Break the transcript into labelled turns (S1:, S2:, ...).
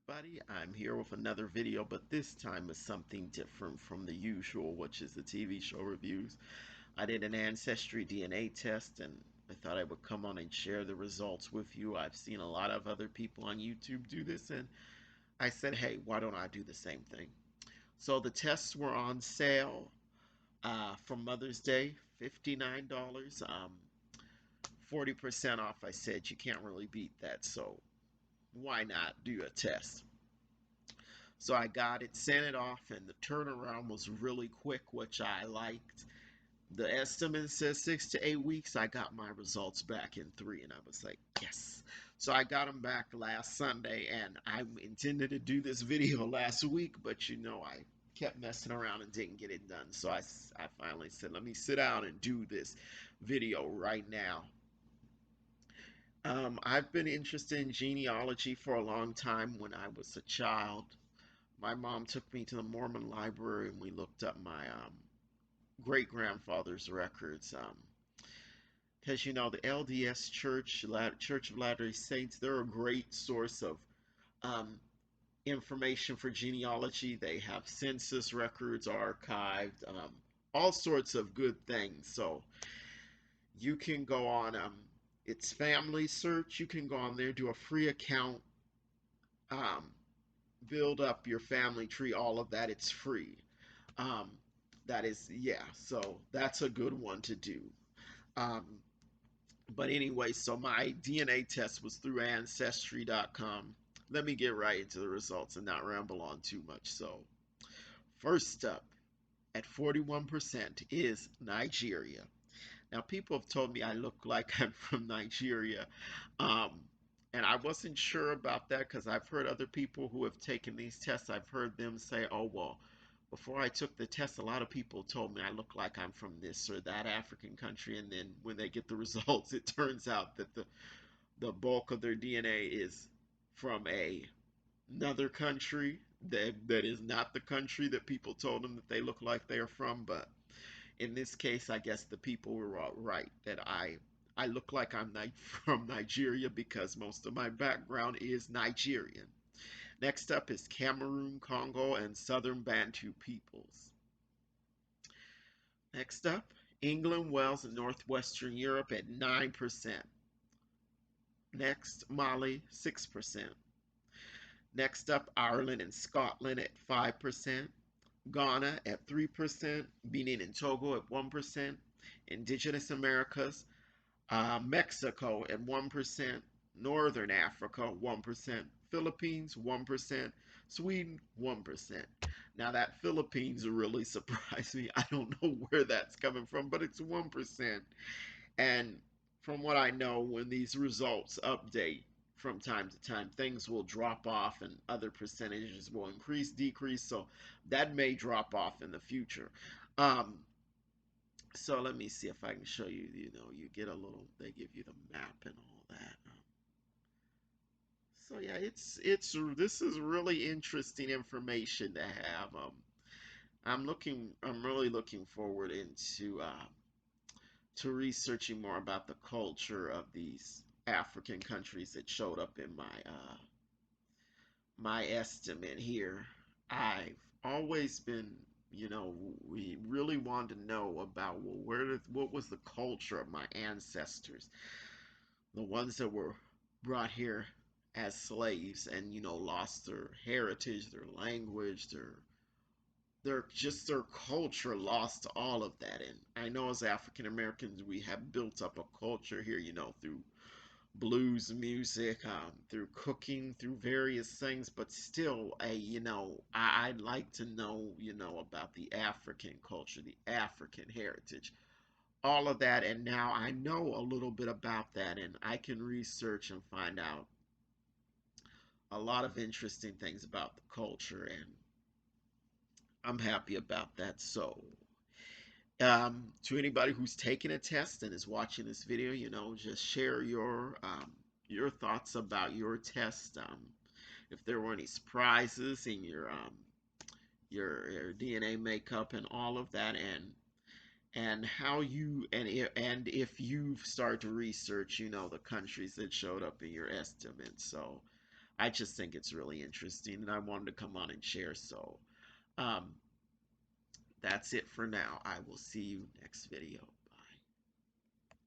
S1: everybody. I'm here with another video, but this time is something different from the usual, which is the TV show reviews. I did an Ancestry DNA test and I thought I would come on and share the results with you. I've seen a lot of other people on YouTube do this, and I said, hey, why don't I do the same thing? So the tests were on sale for Mother's Day, $59, 40% off. I said you can't really beat that, so why not do a test? So I got it, sent it off, and the turnaround was really quick, which I liked. The estimate says 6 to 8 weeks. I got my results back in 3, and I was like, yes. So I got them back last Sunday, and I intended to do this video last week, but I kept messing around and didn't get it done. So I finally said, let me sit down and do this video right now. I've been interested in genealogy for a long time. When I was a child, my mom took me to the Mormon library and we looked up my great grandfather's records. Because the LDS Church, Church of Latter-day Saints, they're a great source of um, information for genealogy. They have census records archived, all sorts of good things. So you can go on it's family search. You can go on there, do a free account, um, build up your family tree, all of that. It's free. Um, that is, yeah, so that's a good one to do. Um, but anyway, so my DNA test was through Ancestry.com. Let me get right into the results and not ramble on too much. So, first up at 41% is Nigeria. Now, people have told me I look like I'm from Nigeria. Um, and I wasn't sure about that because I've heard other people who have taken these tests, I've heard them say, oh, well, before I took the test, a lot of people told me I look like I'm from this or that African country. And then when they get the results, it turns out that the bulk of their DNA is from another country that is not the country that people told them that they look like they are from. But in this case, I guess the people were all right that I look like I'm from Nigeria because most of my background is Nigerian. Next up is Cameroon, Congo, and Southern Bantu peoples. Next up, England, Wales, and Northwestern Europe at 9%. Next, Mali, 6%. Next up, Ireland and Scotland at 5%. Ghana at 3%. Benin and Togo at 1%. Indigenous Americas, Mexico at 1%, Northern Africa 1%, Philippines 1%, Sweden 1%. Now that Philippines really surprised me. I don't know where that's coming from, but it's 1%. And from what I know, when these results update from time to time, things will drop off and other percentages will increase, decrease. So that may drop off in the future. Um, so let me see if I can show you. You get a little. They give you the map and all that. So yeah, it's this is really interesting information to have. I'm really looking forward into to researching more about the culture of these African countries that showed up in my estimate here. I've always been, we really wanted to know about, well, what was the culture of my ancestors, the ones that were brought here as slaves and lost their heritage, their language, their culture, lost all of that. And I know as African Americans we have built up a culture here, through blues music, through cooking, through various things, but still, I'd like to know, about the African culture, the African heritage, all of that. And now I know a little bit about that, and I can research and find out a lot of interesting things about the culture, and I'm happy about that. So, to anybody who's taking a test and is watching this video, just share your thoughts about your test. If there were any surprises in your DNA makeup and all of that, and how you and if you've started to research, the countries that showed up in your estimate. So I just think it's really interesting, and I wanted to come on and share. So um, that's it for now. I will see you next video.